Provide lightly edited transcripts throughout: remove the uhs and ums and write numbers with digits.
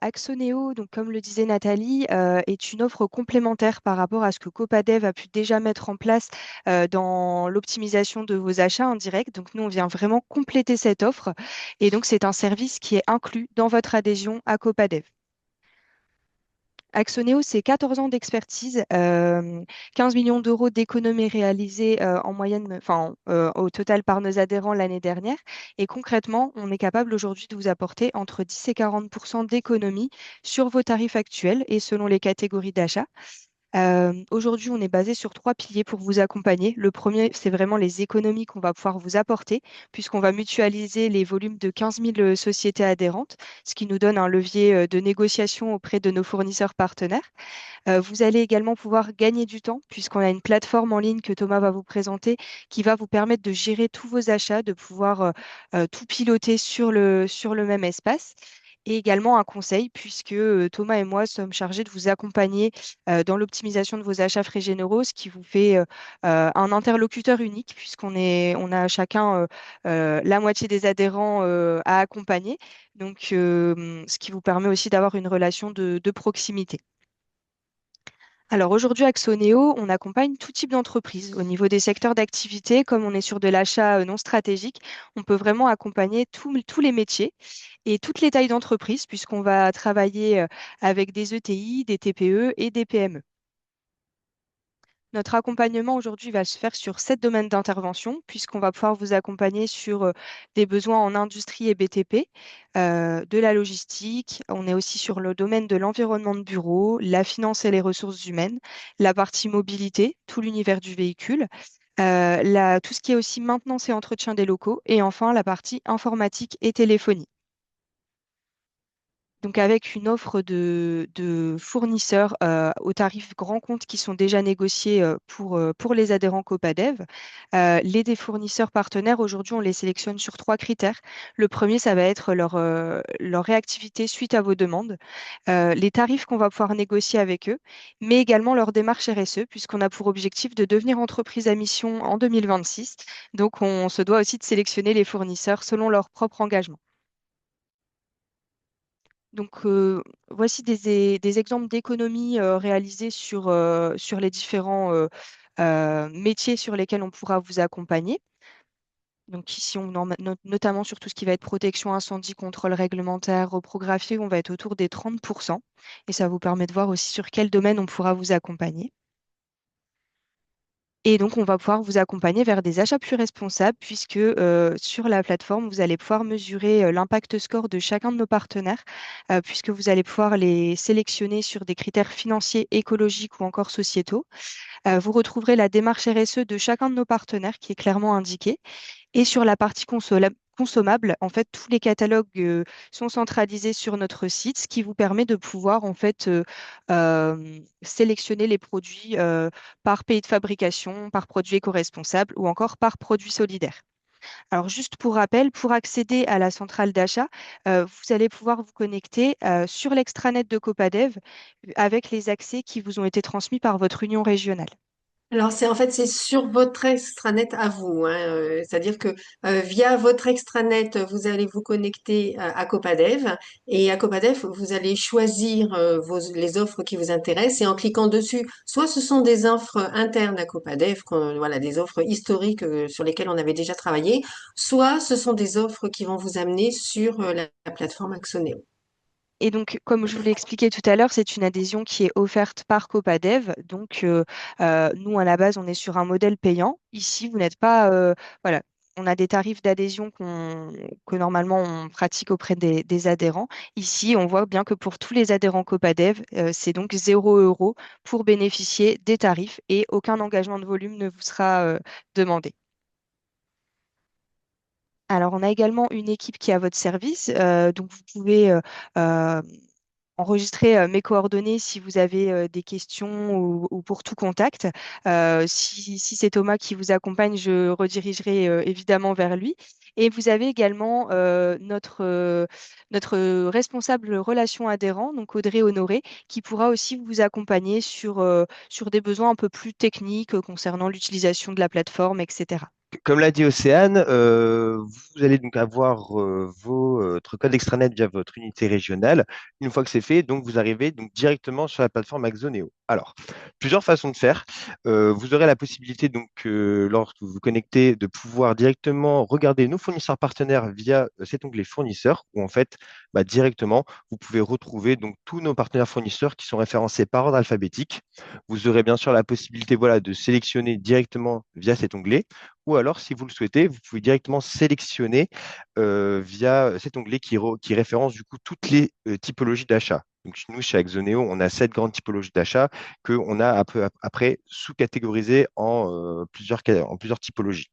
Axoneo, donc comme le disait Nathalie, est une offre complémentaire par rapport à ce que Copadev a pu déjà mettre en place dans l'optimisation de vos achats en direct. Donc nous, on vient vraiment compléter cette offre et donc c'est un service qui est inclus dans votre adhésion à Copadev. Axoneo, c'est 14 ans d'expertise, 15 millions d'euros d'économies réalisées en moyenne, enfin, au total par nos adhérents l'année dernière. Et concrètement, on est capable aujourd'hui de vous apporter entre 10 et 40 d'économies sur vos tarifs actuels et selon les catégories d'achat. Aujourd'hui, on est basé sur trois piliers pour vous accompagner. Le premier, c'est vraiment les économies qu'on va pouvoir vous apporter, puisqu'on va mutualiser les volumes de 15 000 sociétés adhérentes, ce qui nous donne un levier de négociation auprès de nos fournisseurs partenaires. Vous allez également pouvoir gagner du temps, puisqu'on a une plateforme en ligne que Thomas va vous présenter, qui va vous permettre de gérer tous vos achats, de pouvoir tout piloter sur le même espace. Et également un conseil, puisque Thomas et moi sommes chargés de vous accompagner dans l'optimisation de vos achats frais généraux, ce qui vous fait un interlocuteur unique, on a chacun la moitié des adhérents à accompagner, donc ce qui vous permet aussi d'avoir une relation de proximité. Alors aujourd'hui, Axoneo, on accompagne tout type d'entreprise. Au niveau des secteurs d'activité, comme on est sur de l'achat non stratégique, on peut vraiment accompagner tous les métiers et toutes les tailles d'entreprise, puisqu'on va travailler avec des ETI, des TPE et des PME. Notre accompagnement aujourd'hui va se faire sur 7 domaines d'intervention, puisqu'on va pouvoir vous accompagner sur des besoins en industrie et BTP, de la logistique. On est aussi sur le domaine de l'environnement de bureau, la finance et les ressources humaines, la partie mobilité, tout l'univers du véhicule, tout ce qui est aussi maintenance et entretien des locaux, et enfin la partie informatique et téléphonie. Donc avec une offre de fournisseurs au tarif grand compte qui sont déjà négociés pour les adhérents Copadev. Les fournisseurs partenaires, aujourd'hui, on les sélectionne sur trois critères. Le premier, ça va être leur réactivité suite à vos demandes, les tarifs qu'on va pouvoir négocier avec eux, mais également leur démarche RSE, puisqu'on a pour objectif de devenir entreprise à mission en 2026. Donc on se doit aussi de sélectionner les fournisseurs selon leur propre engagement. Donc, voici des exemples d'économies réalisées sur les différents métiers sur lesquels on pourra vous accompagner. Donc, ici, notamment sur tout ce qui va être protection incendie, contrôle réglementaire, reprographie, on va être autour des 30%. Et ça vous permet de voir aussi sur quel domaine on pourra vous accompagner. Et donc, on va pouvoir vous accompagner vers des achats plus responsables, puisque sur la plateforme, vous allez pouvoir mesurer l'impact score de chacun de nos partenaires, puisque vous allez pouvoir les sélectionner sur des critères financiers, écologiques ou encore sociétaux. Vous retrouverez la démarche RSE de chacun de nos partenaires qui est clairement indiquée. Et sur la partie consommable, en fait, tous les catalogues sont centralisés sur notre site, ce qui vous permet de pouvoir en fait sélectionner les produits par pays de fabrication, par produit éco-responsable ou encore par produit solidaire. Alors, juste pour rappel, pour accéder à la centrale d'achat, vous allez pouvoir vous connecter sur l'extranet de Copadev avec les accès qui vous ont été transmis par votre union régionale. Alors, c'est sur votre extranet à vous, hein, c'est-à-dire que via votre extranet, vous allez vous connecter à Copadev et à Copadev, vous allez choisir les offres qui vous intéressent et en cliquant dessus, soit ce sont des offres internes à Copadev, voilà, des offres historiques sur lesquelles on avait déjà travaillé, soit ce sont des offres qui vont vous amener sur la plateforme Axoneo. Et donc, comme je vous l'ai expliqué tout à l'heure, c'est une adhésion qui est offerte par Copadev. Donc, nous, à la base, on est sur un modèle payant. Ici, vous n'êtes pas. Voilà, on a des tarifs d'adhésion que normalement on pratique auprès des adhérents. Ici, on voit bien que pour tous les adhérents Copadev, c'est donc 0 € pour bénéficier des tarifs et aucun engagement de volume ne vous sera demandé. Alors, on a également une équipe qui est à votre service. Donc, vous pouvez euh, enregistrer mes coordonnées si vous avez des questions ou pour tout contact. Si c'est Thomas qui vous accompagne, je redirigerai évidemment vers lui. Et vous avez également notre responsable relation adhérent, donc Audrey Honoré, qui pourra aussi vous accompagner sur des besoins un peu plus techniques concernant l'utilisation de la plateforme, etc. Comme l'a dit Océane, vous allez donc avoir votre code extranet via votre unité régionale. Une fois que c'est fait, donc vous arrivez donc directement sur la plateforme Axoneo. Alors, plusieurs façons de faire. Vous aurez la possibilité donc lorsque vous vous connectez de pouvoir directement regarder nos fournisseurs partenaires via cet onglet fournisseurs, où en fait directement vous pouvez retrouver donc tous nos partenaires fournisseurs qui sont référencés par ordre alphabétique. Vous aurez bien sûr la possibilité voilà de sélectionner directement via cet onglet. Ou alors, si vous le souhaitez, vous pouvez directement sélectionner via cet onglet qui référence du coup toutes les typologies d'achat. Donc, nous, chez Axoneo, on a 7 grandes typologies d'achats qu'on a après sous-catégorisées en plusieurs typologies.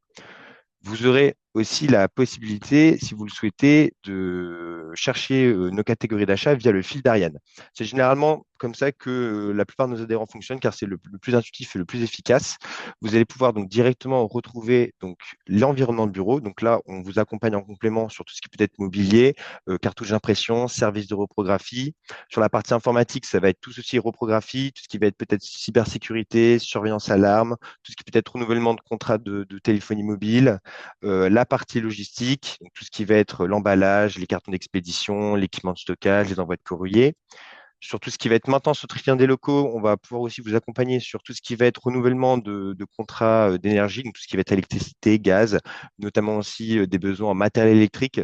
Vous aurez aussi la possibilité, si vous le souhaitez, de chercher nos catégories d'achat via le fil d'Ariane. C'est généralement comme ça que la plupart de nos adhérents fonctionnent, car c'est le plus intuitif et le plus efficace. Vous allez pouvoir donc directement retrouver donc l'environnement de bureau. Donc là, on vous accompagne en complément sur tout ce qui peut être mobilier, cartouche d'impression, service de reprographie. Sur la partie informatique, ça va être tout ceci reprographie, tout ce qui va être peut-être cybersécurité, surveillance alarme, tout ce qui peut être renouvellement de contrat de téléphonie mobile, la partie logistique, donc tout ce qui va être l'emballage, les cartons d'expédition, l'équipement de stockage, les envois de courrier. Sur tout ce qui va être maintenance, entretien des locaux, on va pouvoir aussi vous accompagner sur tout ce qui va être renouvellement de contrats d'énergie, donc tout ce qui va être électricité, gaz, notamment aussi des besoins en matériel électrique,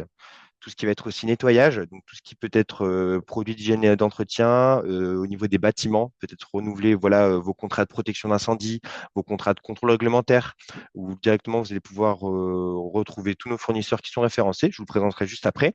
tout ce qui va être aussi nettoyage, donc tout ce qui peut être produit d'hygiène et d'entretien au niveau des bâtiments, peut-être renouveler voilà, vos contrats de protection d'incendie, vos contrats de contrôle réglementaire, où directement vous allez pouvoir retrouver tous nos fournisseurs qui sont référencés. Je vous le présenterai juste après.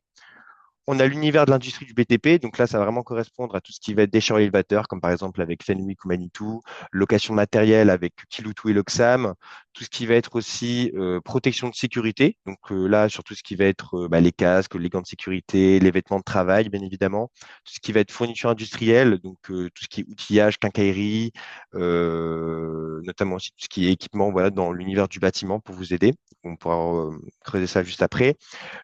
On a l'univers de l'industrie du BTP, donc là, ça va vraiment correspondre à tout ce qui va être déchets élévateurs, comme par exemple avec Fenwick ou Manitou, location de matériel avec Kiloutou et Loxam, tout ce qui va être aussi protection de sécurité, donc là, sur tout ce qui va être les casques, les gants de sécurité, les vêtements de travail, bien évidemment, tout ce qui va être fourniture industrielle, donc tout ce qui est outillage, quincaillerie, notamment aussi tout ce qui est équipement voilà, dans l'univers du bâtiment pour vous aider. On pourra creuser ça juste après.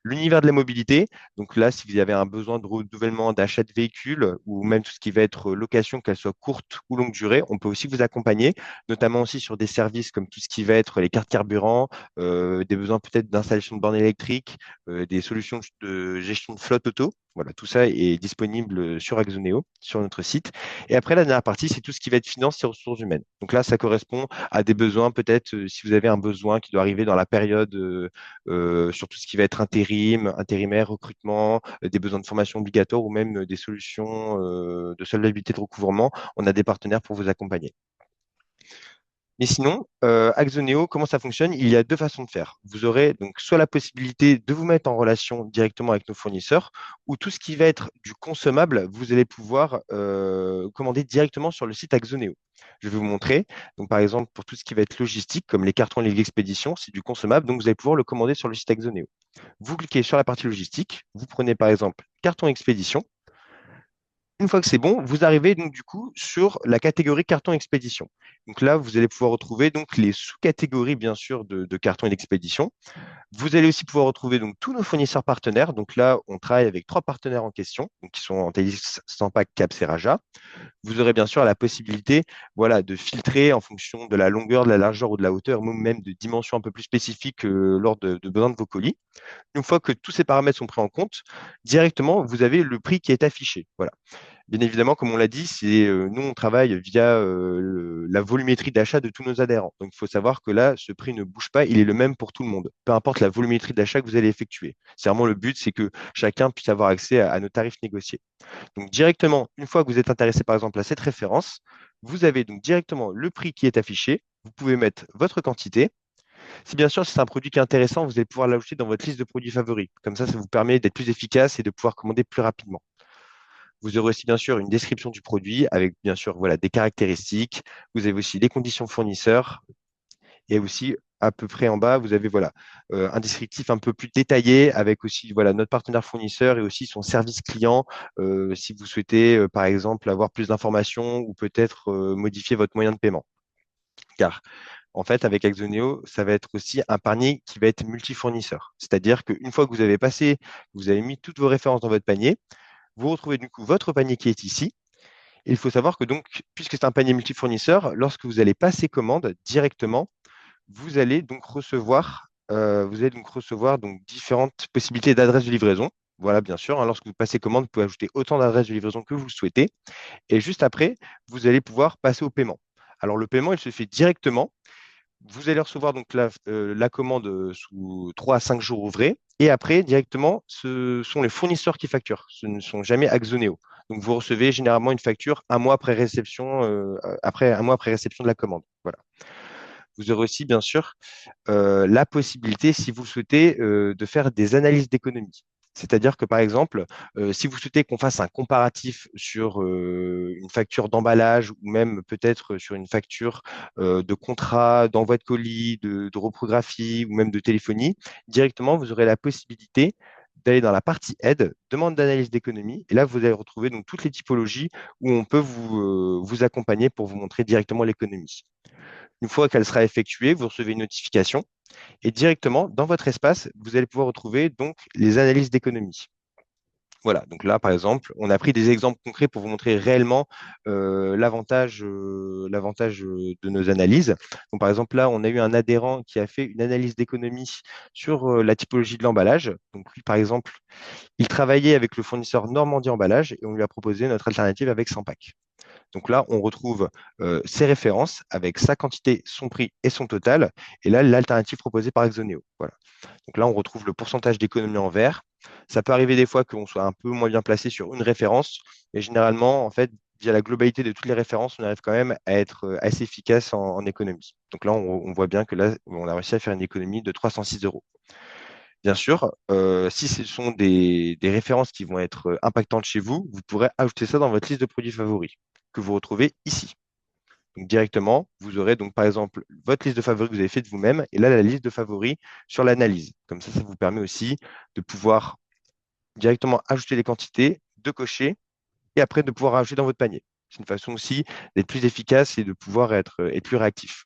L'univers de la mobilité, donc là, si vous avez un besoin de renouvellement d'achat de véhicules ou même tout ce qui va être location, qu'elle soit courte ou longue durée, on peut aussi vous accompagner, notamment aussi sur des services comme tout ce qui va être les cartes carburant, des besoins peut-être d'installation de bornes électriques, des solutions de gestion de flotte auto. Voilà, tout ça est disponible sur Axoneo, sur notre site. Et après, la dernière partie, c'est tout ce qui va être finance et ressources humaines. Donc là, ça correspond à des besoins, peut-être si vous avez un besoin qui doit arriver dans la période sur tout ce qui va être intérim, intérimaire, recrutement, des besoins de formation obligatoire ou même des solutions de solvabilité de recouvrement, on a des partenaires pour vous accompagner. Mais sinon, Axoneo, comment ça fonctionne? Il y a deux façons de faire. Vous aurez donc soit la possibilité de vous mettre en relation directement avec nos fournisseurs, ou tout ce qui va être du consommable, vous allez pouvoir commander directement sur le site Axoneo. Je vais vous montrer. Donc, par exemple, pour tout ce qui va être logistique, comme les cartons et les expéditions, c'est du consommable, donc vous allez pouvoir le commander sur le site Axoneo. Vous cliquez sur la partie logistique, vous prenez par exemple carton expédition. Une fois que c'est bon, vous arrivez donc du coup sur la catégorie carton expédition. Donc là, vous allez pouvoir retrouver donc les sous-catégories bien sûr de carton et d'expédition. Vous allez aussi pouvoir retrouver donc tous nos fournisseurs partenaires. Donc là, on travaille avec 3 partenaires en question, donc qui sont Antalis, Stampac, Caps et Raja. Vous aurez bien sûr la possibilité voilà, de filtrer en fonction de la longueur, de la largeur ou de la hauteur, ou même de dimensions un peu plus spécifiques lors de besoin de vos colis. Une fois que tous ces paramètres sont pris en compte, directement, vous avez le prix qui est affiché. Voilà. Bien évidemment, comme on l'a dit, nous, on travaille via la volumétrie d'achat de tous nos adhérents. Donc, il faut savoir que là, ce prix ne bouge pas, il est le même pour tout le monde, peu importe la volumétrie d'achat que vous allez effectuer. C'est vraiment le but, c'est que chacun puisse avoir accès à nos tarifs négociés. Donc, directement, une fois que vous êtes intéressé, par exemple, à cette référence, vous avez donc directement le prix qui est affiché. Vous pouvez mettre votre quantité. Si bien sûr c'est un produit qui est intéressant, vous allez pouvoir l'ajouter dans votre liste de produits favoris. Comme ça vous permet d'être plus efficace et de pouvoir commander plus rapidement. Vous aurez aussi bien sûr une description du produit avec bien sûr voilà, des caractéristiques. Vous avez aussi les conditions fournisseurs et aussi à peu près en bas, vous avez voilà, un descriptif un peu plus détaillé avec aussi voilà, notre partenaire fournisseur et aussi son service client si vous souhaitez par exemple avoir plus d'informations ou peut-être modifier votre moyen de paiement. Car en fait, avec Axoneo, ça va être aussi un panier qui va être multifournisseur. C'est-à-dire qu'une fois que vous avez passé, vous avez mis toutes vos références dans votre panier, vous retrouvez du coup votre panier qui est ici. Et il faut savoir que donc, puisque c'est un panier multifournisseur, lorsque vous allez passer commande directement, vous allez donc recevoir vous allez donc recevoir donc, différentes possibilités d'adresses de livraison. Voilà, bien sûr, hein, lorsque vous passez commande, vous pouvez ajouter autant d'adresses de livraison que vous le souhaitez. Et juste après, vous allez pouvoir passer au paiement. Alors, le paiement, il se fait directement. Vous allez recevoir donc la commande sous 3 à 5 jours ouvrés. Et après, directement, ce sont les fournisseurs qui facturent. Ce ne sont jamais Axoneo. Donc, vous recevez généralement une facture un mois après réception, après un mois après réception de la commande. Voilà. Vous aurez aussi, bien sûr, la possibilité, si vous le souhaitez, de faire des analyses d'économie. C'est-à-dire que, par exemple, si vous souhaitez qu'on fasse un comparatif sur une facture d'emballage ou même peut-être sur une facture de contrat, d'envoi de colis, de reprographie ou même de téléphonie, directement, vous aurez la possibilité d'aller dans la partie aide, demande d'analyse d'économie, et là, vous allez retrouver donc toutes les typologies où on peut vous accompagner pour vous montrer directement l'économie. Une fois qu'elle sera effectuée, vous recevez une notification et directement, dans votre espace, vous allez pouvoir retrouver donc les analyses d'économie. Voilà, donc là, par exemple, on a pris des exemples concrets pour vous montrer réellement l'avantage de nos analyses. Donc, par exemple, là, on a eu un adhérent qui a fait une analyse d'économie sur la typologie de l'emballage. Donc, lui, par exemple, il travaillait avec le fournisseur Normandie Emballage et on lui a proposé notre alternative avec 100 packs. Donc là, on retrouve ses références avec sa quantité, son prix et son total. Et là, l'alternative proposée par Exoneo. Voilà. Donc là, on retrouve le pourcentage d'économie en vert. Ça peut arriver des fois qu'on soit un peu moins bien placé sur une référence, mais généralement, en fait, via la globalité de toutes les références, on arrive quand même à être assez efficace en économie. Donc là, on voit bien que là, on a réussi à faire une économie de 306 euros. Bien sûr, si ce sont des références qui vont être impactantes chez vous, vous pourrez ajouter ça dans votre liste de produits favoris que vous retrouvez ici. Donc directement, vous aurez donc par exemple votre liste de favoris que vous avez fait de vous-même et là la liste de favoris sur l'analyse. Comme ça vous permet aussi de pouvoir directement ajouter les quantités, de cocher et après de pouvoir rajouter dans votre panier. C'est une façon aussi d'être plus efficace et de pouvoir être plus réactif.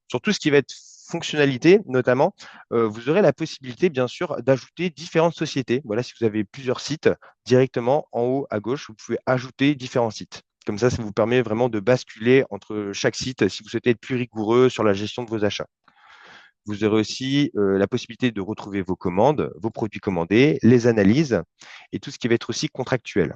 Sur tout ce qui va être fonctionnalité, notamment, vous aurez la possibilité, bien sûr, d'ajouter différentes sociétés. Voilà, si vous avez plusieurs sites, directement en haut à gauche, vous pouvez ajouter différents sites. Comme ça vous permet vraiment de basculer entre chaque site si vous souhaitez être plus rigoureux sur la gestion de vos achats. Vous aurez aussi la possibilité de retrouver vos commandes, vos produits commandés, les analyses et tout ce qui va être aussi contractuel.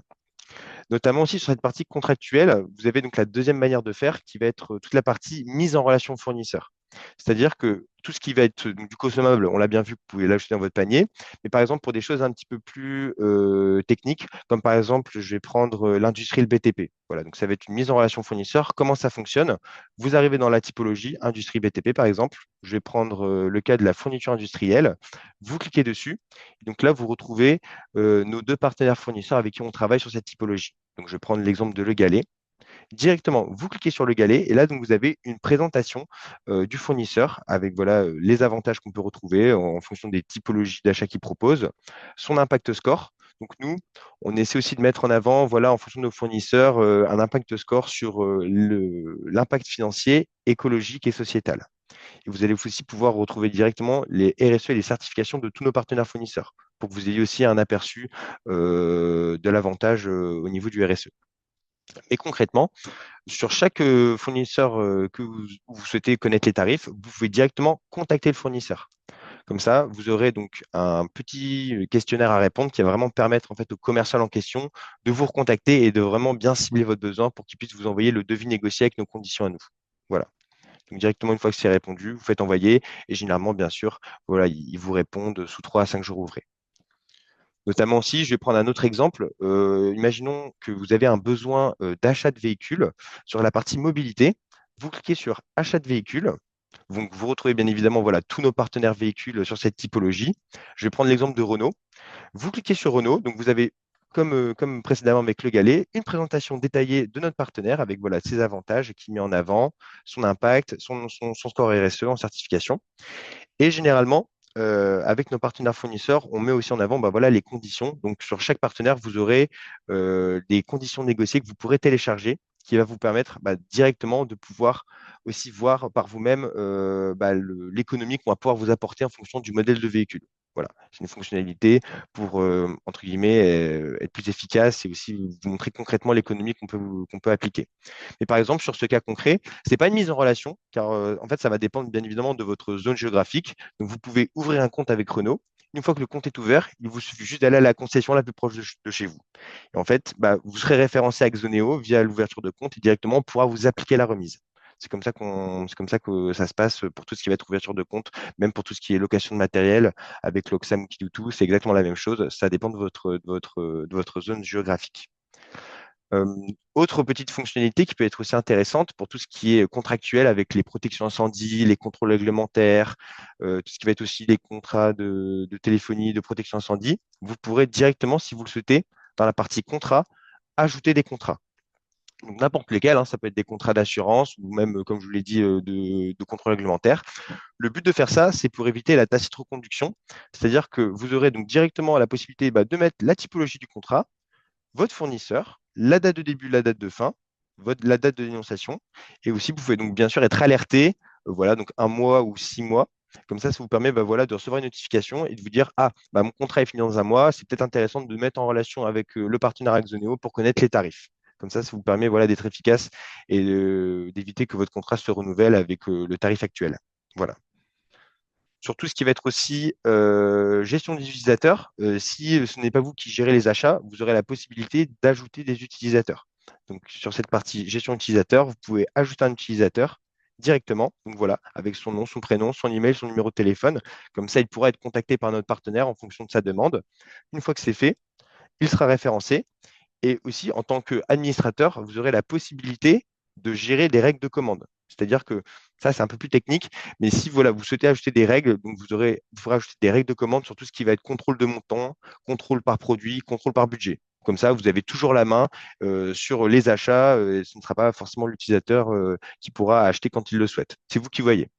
Notamment aussi sur cette partie contractuelle, vous avez donc la deuxième manière de faire qui va être toute la partie mise en relation fournisseur. C'est-à-dire que tout ce qui va être donc, du consommable, on l'a bien vu, vous pouvez l'ajouter dans votre panier. Mais par exemple, pour des choses un petit peu plus techniques, comme par exemple, je vais prendre l'industrie, le BTP. Voilà, donc ça va être une mise en relation fournisseur. Comment ça fonctionne? Vous arrivez dans la typologie industrie BTP, par exemple. Je vais prendre le cas de la fourniture industrielle. Vous cliquez dessus. Donc là, vous retrouvez nos deux partenaires fournisseurs avec qui on travaille sur cette typologie. Donc, je vais prendre l'exemple de Le Galet. Directement, vous cliquez sur Le Galet et là, donc, vous avez une présentation du fournisseur avec voilà, les avantages qu'on peut retrouver en fonction des typologies d'achats qu'il propose, son impact score. Donc, nous, on essaie aussi de mettre en avant, voilà, en fonction de nos fournisseurs, un impact score sur l'impact financier, écologique et sociétal. Et vous allez aussi pouvoir retrouver directement les RSE et les certifications de tous nos partenaires fournisseurs pour que vous ayez aussi un aperçu de l'avantage au niveau du RSE. Et concrètement, sur chaque fournisseur où vous souhaitez connaître les tarifs, vous pouvez directement contacter le fournisseur. Comme ça, vous aurez donc un petit questionnaire à répondre qui va vraiment permettre en fait au commercial en question de vous recontacter et de vraiment bien cibler votre besoin pour qu'il puisse vous envoyer le devis négocié avec nos conditions à nous. Voilà. Donc directement, une fois que c'est répondu, vous faites envoyer et généralement, bien sûr, voilà, ils vous répondent sous 3 à 5 jours ouvrés. Notamment aussi, je vais prendre un autre exemple. Imaginons que vous avez un besoin d'achat de véhicule sur la partie mobilité. Vous cliquez sur achat de véhicule. Donc, vous retrouvez bien évidemment voilà, tous nos partenaires véhicules sur cette typologie. Je vais prendre l'exemple de Renault. Vous cliquez sur Renault. Donc, vous avez, comme précédemment avec Le Galet, une présentation détaillée de notre partenaire avec voilà, ses avantages qui met en avant, son impact, son score RSE en certification. Et généralement, avec nos partenaires fournisseurs, on met aussi en avant bah, voilà, les conditions. Donc, sur chaque partenaire, vous aurez des conditions négociées que vous pourrez télécharger qui va vous permettre bah, directement de pouvoir aussi voir par vous-même bah, l'économie qu'on va pouvoir vous apporter en fonction du modèle de véhicule. Voilà, c'est une fonctionnalité pour, entre guillemets, être plus efficace et aussi vous montrer concrètement l'économie qu'on peut appliquer. Mais par exemple, sur ce cas concret, ce n'est pas une mise en relation, car en fait, ça va dépendre bien évidemment de votre zone géographique. Donc, vous pouvez ouvrir un compte avec Renault. Une fois que le compte est ouvert, il vous suffit juste d'aller à la concession la plus proche de chez vous. Et en fait, bah, vous serez référencé avec Zoneo via l'ouverture de compte et directement on pourra vous appliquer la remise. C'est comme ça que ça se passe pour tout ce qui va être ouverture de compte, même pour tout ce qui est location de matériel avec l'Oxam ou Kidutu, c'est exactement la même chose. Ça dépend de votre zone géographique. Euh, Autre petite fonctionnalité qui peut être aussi intéressante pour tout ce qui est contractuel avec les protections incendies, les contrôles réglementaires, tout ce qui va être aussi les contrats de téléphonie, de protection incendie, vous pourrez directement, si vous le souhaitez, dans la partie contrat, ajouter des contrats. Donc n'importe lesquels, hein, ça peut être des contrats d'assurance ou même, comme je vous l'ai dit, de contrôle réglementaire. Le but de faire ça, c'est pour éviter la tacite reconduction, c'est-à-dire que vous aurez donc directement la possibilité de mettre la typologie du contrat, votre fournisseur, la date de début, la date de fin, la date de dénonciation. Et aussi, vous pouvez donc bien sûr être alerté, voilà, donc un mois ou 6 mois. Comme ça vous permet voilà, de recevoir une notification et de vous dire, ah, bah, mon contrat est fini dans un mois, c'est peut-être intéressant de mettre en relation avec le partenaire Axoneo pour connaître les tarifs. Comme ça vous permet voilà, d'être efficace et d'éviter que votre contrat se renouvelle avec le tarif actuel. Voilà. Sur tout ce qui va être aussi gestion des utilisateurs, si ce n'est pas vous qui gérez les achats, vous aurez la possibilité d'ajouter des utilisateurs. Donc sur cette partie gestion utilisateur, vous pouvez ajouter un utilisateur directement, donc voilà, avec son nom, son prénom, son email, son numéro de téléphone. Comme ça, il pourra être contacté par notre partenaire en fonction de sa demande. Une fois que c'est fait, il sera référencé. Et aussi, en tant qu'administrateur, vous aurez la possibilité de gérer des règles de commande. C'est-à-dire que ça, c'est un peu plus technique, mais si voilà, vous souhaitez ajouter des règles, donc vous pourrez ajouter des règles de commande sur tout ce qui va être contrôle de montant, contrôle par produit, contrôle par budget. Comme ça, vous avez toujours la main sur les achats, et ce ne sera pas forcément l'utilisateur qui pourra acheter quand il le souhaite. C'est vous qui voyez.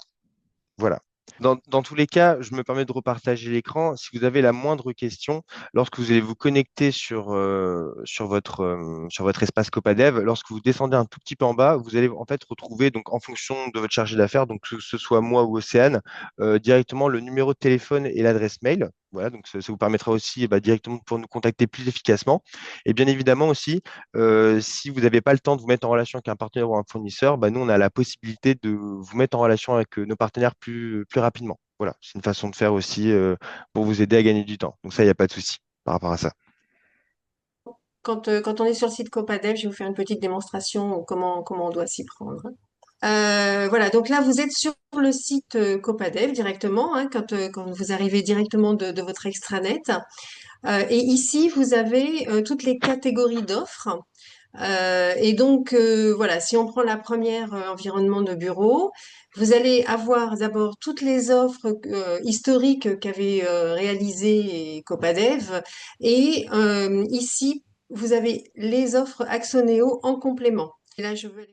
Voilà. Dans tous les cas, je me permets de repartager l'écran. Si vous avez la moindre question, lorsque vous allez vous connecter sur votre espace Copadev, lorsque vous descendez un tout petit peu en bas, vous allez en fait retrouver, donc, en fonction de votre chargé d'affaires, donc que ce soit moi ou Océane, directement le numéro de téléphone et l'adresse mail. Voilà, donc ça vous permettra aussi directement de pouvoir nous contacter plus efficacement. Et bien évidemment aussi, si vous n'avez pas le temps de vous mettre en relation avec un partenaire ou un fournisseur, nous, on a la possibilité de vous mettre en relation avec nos partenaires plus rapidement. Voilà, c'est une façon de faire aussi pour vous aider à gagner du temps. Donc ça, il n'y a pas de souci par rapport à ça. Quand on est sur le site Copadev, je vais vous faire une petite démonstration comment on doit s'y prendre. Voilà, donc là, vous êtes sur le site Copadev directement, hein, quand vous arrivez directement de votre extranet. Et ici, vous avez toutes les catégories d'offres. Et donc, voilà, si on prend la première, environnement de bureau, vous allez avoir d'abord toutes les offres historiques qu'avait réalisées Copadev. Et ici, vous avez les offres Axoneo en complément. Et là, je veux